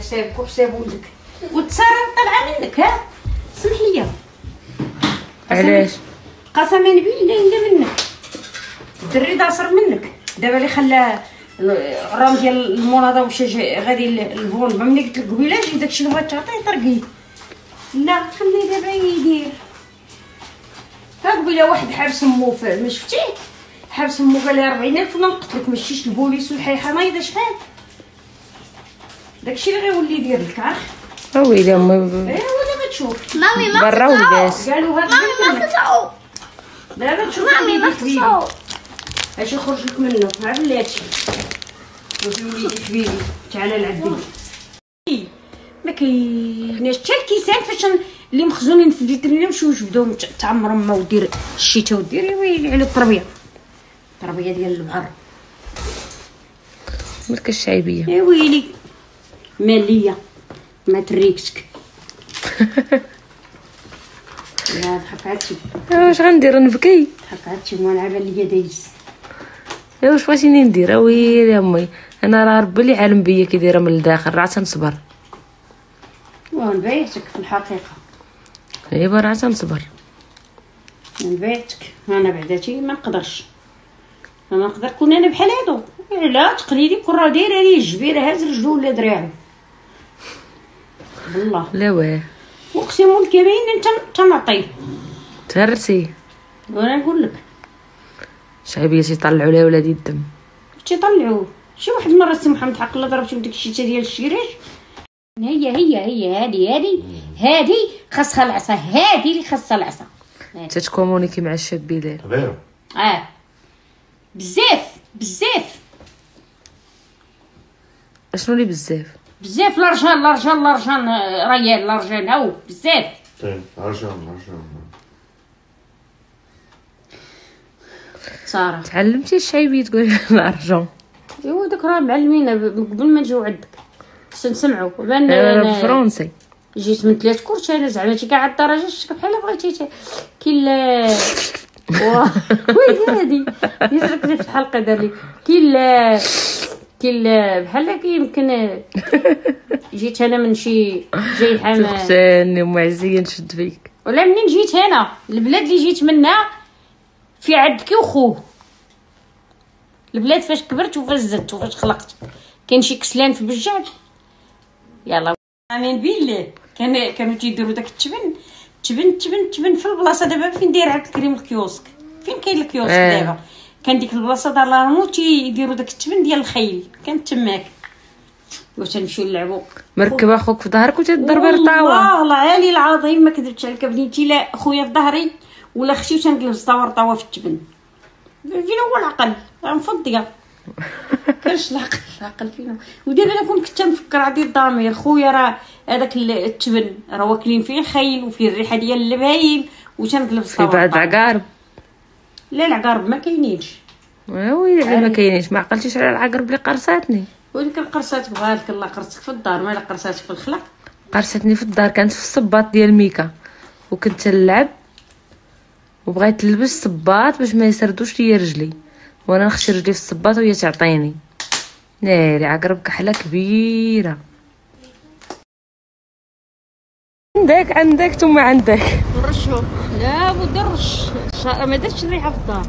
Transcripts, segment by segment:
حسابك وحساب ولدك وتصرف طالعه منك. ها سمح لي. علاش؟ قسما بالله الا منك الدري داصر منك. دابا اللي خلى الرام ديال المناضه ومشى غادي الفون. ملي قلت لك قبيله جي داكشي اللي بغات تعطيه طرقي. لا خليه دابا يدير. ها قبيله واحد حابس مو ما شفتيه حابس مو قال لي 40,000 ولا نقتلك. ما مشيتش البوليس والحيحه نايضه شحال. داكشي اللي غيولي يدير لك. عارف ويلي امي. ايوا دابا تشوف مامي ما برا ولباس. قالوا هذا مامي ما تسعوا. دابا تشوف مامي ما تسعوا. اش يخرج لك منه. مع بلاتي وفي وليدي حبيبي تعالى لعندي. ما كايناش حتى الكيسان فاش اللي مخزونين في الفيترينا نمشيو نجبدوهم تعمرهم ما ودير الشتاء وديري ويلي على التربيه ديال البحر. مالك الشعيبيه يا ويلي ماليه ما تريكسك. لا ضحك عادتي. واش غندير نبكي؟ ضحك عادتي وانا عابه ليا دايز. واش بغيتيني ندير؟ ويلي امي انا راه ربي اللي عالم بيا كي دايره من الداخل راه تنصبر. ونبيعتك في الحقيقه. ايوا راه تنصبر. نبيعتك انا بعداتي ما نقدرش. انا نقدر كون انا بحال هادو. لا تقليدي كون راه دايره ليه الجبيره هاز رجلو ولا دراعو. والله لا واه اقسم بالكريم انت تنعطيه. تهرسي. وانا نقول لك شعيبيه تيطلعوا لها ولادي الدم. تيطلعوه. شي واحد مره سي محمد حق الله ضربتو بديك الشيته ديال الشيريج. هي هادي خاصها العصا. هادي اللي خاصها العصا. تتكومونيكي مع الشاب بلال. بزاف اشنو اللي بزاف؟ بزاف الرجال ريال الرجال هاو بزاف. رجال صراحه تعلمتي الشعيبيه تقولي الارجون؟ ايوا داك راه معلمين قبل ما نجيو عندك نسمعوا. انا بالفرنسي جيت من 3 كورت انا زعما تي كاع الدرجه شتك بحال بغيتي كاين لا وي هادي يزرك في الحلقه دار لي كاين بحال يمكن جيت انا من شي جاي حامل تختاني ومعزيه نشد فيك. ولا منين جيت هنا البلاد اللي جيت منها في عدكي وخوه. البلاد فاش كبرت وفاش زدت وفاش خلقت كاين شي كسلان في بجاج. يلا امين بالله كانوا تيديروا داك التبن في البلاصه. دابا فين داير عبد الكريم الكيوسك؟ فين كاين الكيوسك دابا؟ كان ديك البلاصه دار لارمو تيديروا داك التبن ديال الخيل كانت تماك. وتنمشيو نلعبوا مركب اخوك في ظهرك وتضربي رطاوه. والله العلي العظيم ما كذبتش عليك بنيتي. لا خويا في ظهري ولا اختي وتنجلس طاوه في التبن. فين هو العقل؟ مفضيه كاش العقل فينا. ودابا انا كنت تنفكر عندي الضمير خويا راه هذاك التبن راه واكلين فيه الخيل وفيه الريحه ديال اللبايل وتنجلس في بعض العقارب. لا العقارب ما كاينينش. ويلي ما كاينينش. ما عقلتيش على العقرب اللي قرصاتني. وديك القرصات بغالك الله قرصتك في الدار مالا قرصاتك في الخلق. قرصتني في الدار كانت في الصباط ديال ميكا وكنت نلعب وبغيت نلبس صباط باش ما يسردوش ليا رجلي وانا نخشي رجلي في الصباط وهي تعطيني. ناري عقرب كحله كبيره. عندك ثم عندك نرشو. لا بد نرش ما درتش الريحه في الدار.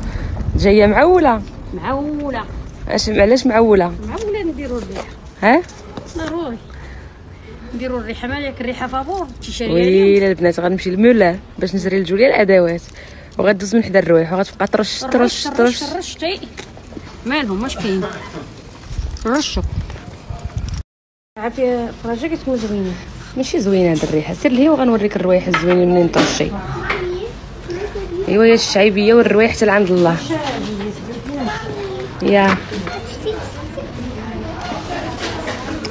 جايه معوله. علاش معوله نديروا الريحه. ها ضروري نديروا الريحه مالك الريحه فابور تيشري. ويلي البنات غنمشي للمولاه باش نشري لجوليا الادوات وغدوز من حدا الروايح وغتبقى ترش مالهم واش كاين رشوا. عافيه فرجه كتكون زوينه. ماشي زوينه هاد الريحه. سير لهي وغنوريك الروايح الزوينين منين ترشي. ايوا يا الشعيبيه والروايح حتى لعند الله. يا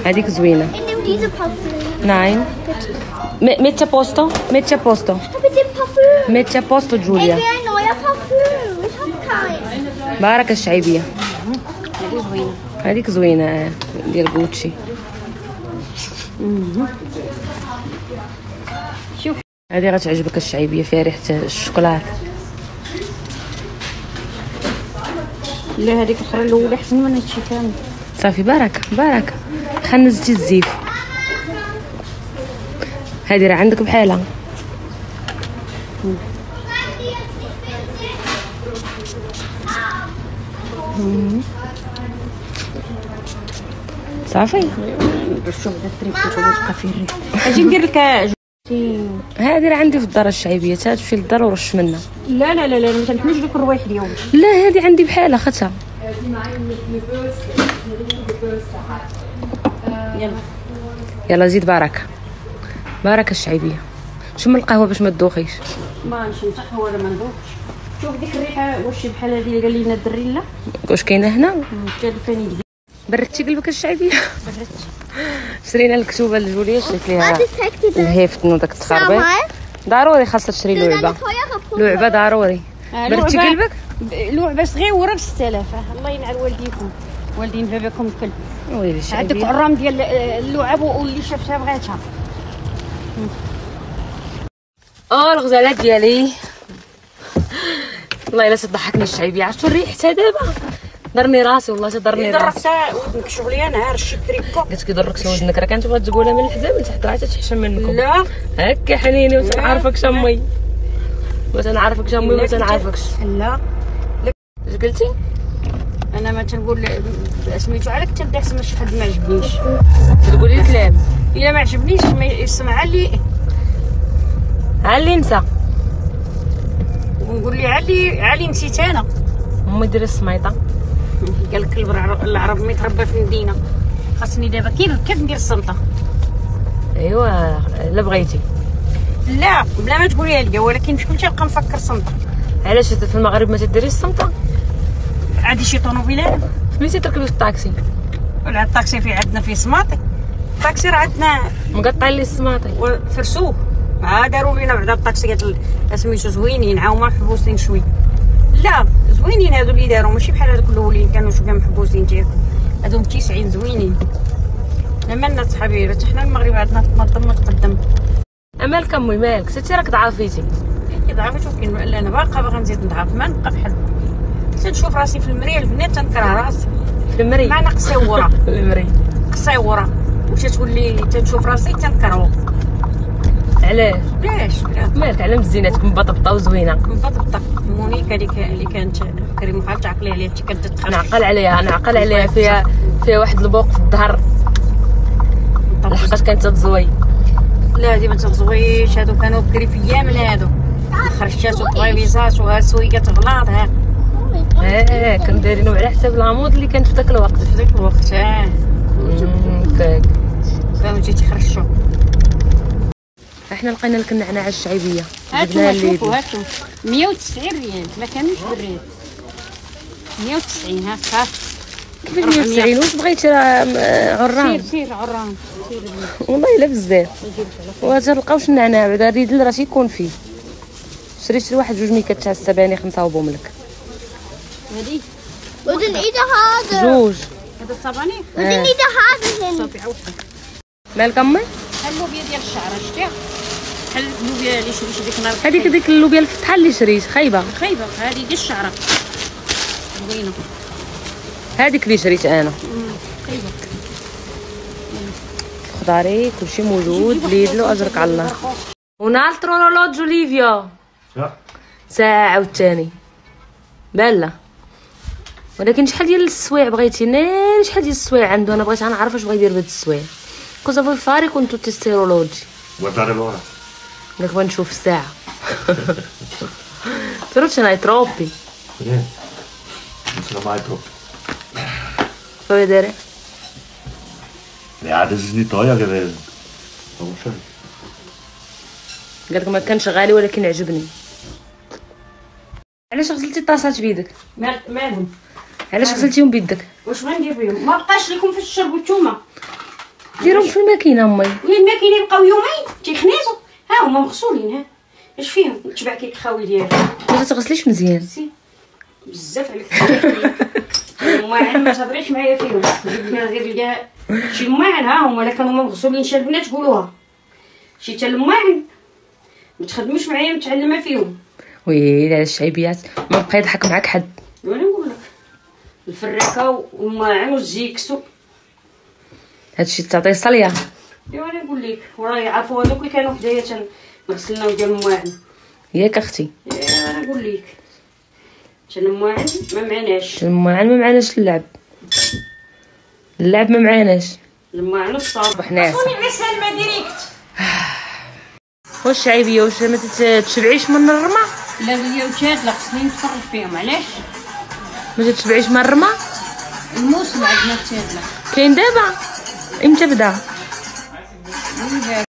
هذيك زوينه. ناين ميتشا بوستو جوليا. بارك الشعيبيه. هذيك زوينه ديال غوتشي. شوف هذه غتعجبك الشعيبيه فيها ريحه الشوكولاط. لا هذيك الاخرى الاولى احسن من هادشي كامل. صافي بارك خنزتي الزيف. هذه راه عندك بحالها. صافي شوف هذا الطريق كتبقى فيه الريح. اجي ندير لك هذه راه عندي في الدار الشعيبيه، تمشي للدار ورش منها. لا لا لا لا ما تنحنوش ديك الروايح ديالهم. لا هذه عندي بحالها خدتها. يلا يلا زيد بركه بركه الشعيبيه. شم القهوه باش ما تدوخيش. ماشي نصح ولا ما ندوخش. شوف ديك الريحه واش بحال هذه اللي قال لنا الدري لا واش كاينه هنا؟ كالفاني بردتي قلبك الشعيبيه. بردت. شرينا الكتوبه لجوليا، شريت ليها الهيفتن وداك التخربيق. ضروري خاصها تشري لعبه. لعبه ضروري. بردتي قلبك؟ لعبه صغيره ب 6000. الله ينعل والديكم والدين باباكم الكل. ويلي الشعيبيه عندك عرام ديال اللعب واللي شافتها بغاتها. الغزاله ديالي والله الا تضحكني الشعيبيه. عرفتوا الريح حتى دابا ضرني راسي والله تضرني راسي. درت ودنك شغلي انا عارف شي تريكو. قلت كي ضرك ودنك راه كانت بغات تقولها من الحزام لتحت راه تحشم منكم. لا هكا حنيني وتنعرفكش امي وتنعرفكش امي وما تنعرفكش. لا اش قلتي؟ انا ما تنقول سميتو عليك تبدا احسن شي حد ما عجبنيش تقولي الكلام. الا ما عجبنيش ما يسمع لي علي نسى ونقول لي علي نسيت انا. امي ديري السميطه. قال الكلب العرب ما يتربى في المدينه. خاصني دابا كيف ندير الصمته. ايوا الا بغيتي. لا بلا ما تقوليها ليا ولكن شكون تيبقى مفكر صمته. علاش في المغرب ما تديريش الصمته؟ عادي شي طوموبيلات ملي تركبي في الطاكسي ولا الطاكسي في عندنا فيه سماطي. الطاكسي راه عندنا مقطعين لي السماطي وفرسوه. داروا لينا بعدا الطاكسيات سميتو زوينين عاوما محبوسين شوي. لا زوينين هادو اللي داروا ماشي بحال هادوك الاولين كانوا شويه محبوسين ديالهم. هادو متيسعين زوينين. مالنا صحابي حتى حنا المغرب عندنا تنظم وتقدم. مالك امي مالك ستي راك ضعفيتي. كي ضعفت ولكن لا انا باغا نزيد نضعف ما نبقى بحال تنشوف راسي في المرايه البنات تنكره راسي في المري معنى قصيوره في المري قصيوره وتتولي تنشوف راسي تنكره. علاش لا مالك على مزيناتك مبطبطه وزوينه مبطبطه. مونيكا اللي كانت كريم خالتي تعقلي عليها انت كتدخل نعقل عليها فيها واحد البوق في الظهر لحقاش كانت تزوي. لا هادي ما تزويش. هادو كانوا بكري في ايام هادو خرشات وطويبيزات وسويقات غلاط. كانوا دايرينهم على حساب العمود اللي كانت في ذاك الوقت. هكاك كانوا جيتي خرشوا. احنا لقينا لك النعناع الشعيبيه. هاتوا شوفوا هاتوا 190 ريال ما كانوش بالريال. 190 هاك كيفاش 190 واش بغيتي عران؟ سير عران سير والله الا بزاف. وتلقاوش النعناع بعدا الريدل راه تيكون فيه. شريت واحد 2 ميكات تاع السباني 5 وبوملك. هادي ودن ايده هذا 2 هذا الصباني ودن ايده هذا صافي عوضها. مالك امي؟ بحال اللوبيا ديال الشعر شتيها بحال اللوبيا اللي شريت ديك النهار. هذيك اللوبيا الفتحه اللي شريت خايبه. هذه ديال الشعره زوينه. هذيك اللي شريت انا خايبه. خضاري كلشي موجود ليدلو اجرك على الله. هنا الترولوج اوليفيا ساعه عاوتاني بالا. ولكن شحال ديال السوايع بغيتي؟ ناري شحال ديال السوايع عنده. انا بغيت نعرف اش بغا يدير بهاد السوايع. كوزا فوي فاري كنتو تستيرولوجي قالك بغا نشوف الساعه. però ce n'hai troppi. Non sono mai troppo. Fai vedere. adesso si toglie che vedo. Non so. قالك ما كانش غالي ولكن عجبني. علاش غسلتي الطاسات بيدك؟ مالهم علاش غسلتيهم بيدك؟ واش غندير بهم؟ ما بقاش لكم في الشرب والثومه. ديرهم في الماكينه امي. الماكينه يبقاو يومين تيخنيزوا. ها هما مغسولين. ها اش فيهم؟ تبع كيك الخاوي ديالك. ما تغسليش مزيان. بزاف عليك. الماعن ما تهضريش معايا فيهم. جبنا غير لقى شي الماعن ها هما الا كانوا مغسولين شي البنات تقولوها. شي تا الماعن ما تخدموش معايا متعلمه فيهم. ويلي على الشعيبيات ما بقى يضحك معاك حد. وانا نقول لك الفراكه والماعن والزيكسو هادشي تعطيه صليه. ايوا انا نقول نقول لك وراي عارفوا هذوك اللي كانوا حدايا تنغسلنا ديال المواعن ياك اختي؟ انا نقول لك المواعن ما معناش. المواعن ما معناش اللعب ما معناش. المواعن الصابح ناس صوني على سلمى ديريكت. واش شعيبيه واش ما تتشبعيش من الرمه؟ لا هي وجات لا خصني نتفرج فيهم. علاش ما تتشبعيش من الرمه؟ الموسم عندنا تادله كاين دابا امتى بدا؟